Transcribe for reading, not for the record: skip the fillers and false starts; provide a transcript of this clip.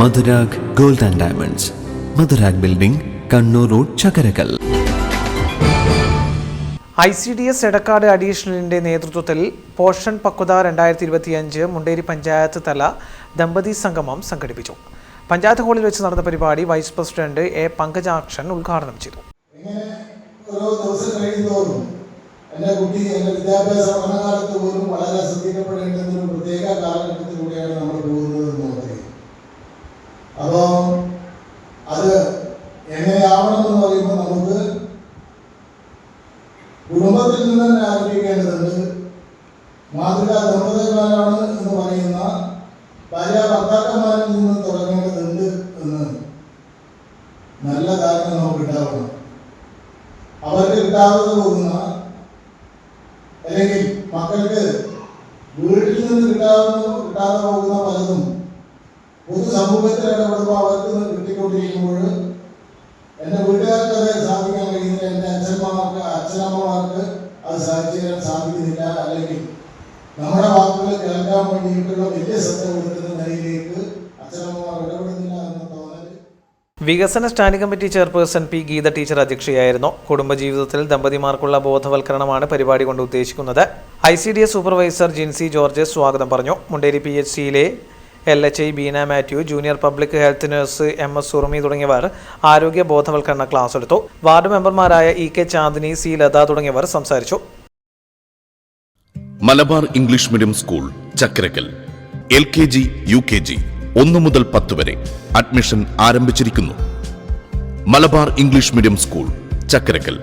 Madhurag gold and diamonds, Madhurag building, Kannur road, Chakkarakkal. ICDS Edakkad അഡീഷണലിന്റെ നേതൃത്വത്തിൽ പോഷൻ പക്വത 2025 മുണ്ടേരി പഞ്ചായത്ത് തല ദമ്പതി സംഗമം സംഘടിപ്പിച്ചു. പഞ്ചായത്ത് ഹാളിൽ വെച്ച് നടന്ന പരിപാടി വൈസ് പ്രസിഡന്റ് A. പങ്കജാക്ഷൻ ഉദ്ഘാടനം ചെയ്തു. എൻ്റെ കുട്ടി എൻ്റെ വിദ്യാഭ്യാസ പഠനകാലത്ത് പോലും വളരെ ശ്രദ്ധിക്കപ്പെടേണ്ടുന്ന ഒരു പ്രത്യേക കാലഘട്ടത്തിലൂടെയാണ് നമ്മൾ പോകുന്നത് എന്ന് നമുക്കറിയാം. അപ്പോൾ അത് എങ്ങനെയാവണമെന്ന് പറയുമ്പോൾ നമുക്ക് കുടുംബത്തിൽ നിന്ന് തന്നെ ആരംഭിക്കേണ്ടതുണ്ട്. മാതൃകാ ദമ്പതിമാരാണ് എന്ന് പറയുന്ന ഭാര്യ ഭർത്താക്കന്മാരിൽ നിന്ന് തുടങ്ങേണ്ടതുണ്ട് എന്ന് നല്ല ധാരണ നമുക്ക് ഉണ്ടാവണം. അവർക്ക് കിട്ടാതെ പോകുന്ന അല്ലെങ്കിൽ മക്കൾക്ക് വീട്ടിൽ നിന്ന് കിട്ടാതെ പോകുന്ന പലതും പൊതുസമൂഹത്തിൽ ഇടപെടുമ്പോൾ അവർക്ക് കിട്ടിക്കൊണ്ടിരിക്കുമ്പോൾ എൻ്റെ വീട്ടുകാർക്ക് അത് സാധിക്കാൻ കഴിയുന്നില്ല, എൻ്റെ അച്ഛനമ്മമാർക്ക് അത് സാധിച്ചു തരാൻ സാധിക്കുന്നില്ല. അല്ലെങ്കിൽ നമ്മുടെ വാക്കുകൾ കേൾക്കാൻ വേണ്ടിയിട്ടുള്ള വലിയ ശ്രദ്ധ കൊടുക്കുന്ന നിലയിലേക്ക് അച്ഛനമ്മമാർ ഇടപെടുന്നില്ല എന്ന തോന്നൽ. വികസന standing committee chairperson P. Geetha teacher അധ്യക്ഷയായിരുന്നു. കുടുംബജീവിതത്തിൽ ദമ്പതിമാർക്കുള്ള ബോധവൽക്കരണമാണ് പരിപാടി കൊണ്ട് ഉദ്ദേശിക്കുന്നത്. ICDS സൂപ്പർവൈസർ ജിൻസി ജോർജ് സ്വാഗതം പറഞ്ഞു. മുണ്ടേരി PHCയിലെ LHI Beena Mathew, junior public health nurse MS Surumi തുടങ്ങിയവർ ആരോഗ്യ ബോധവൽക്കരണ ക്ലാസ് എടുത്തു. വാർഡ് മെമ്പർമാരായ EK ചാന്ദിനി, C. ലത തുടങ്ങിയവർ സംസാരിച്ചു. Malabar English medium school Chakkarakkal LKG UKG 1 മുതൽ 10 വരെ അഡ്മിഷൻ ആരംഭിച്ചിരിക്കുന്നു. Malabar English medium school Chakkarakkal.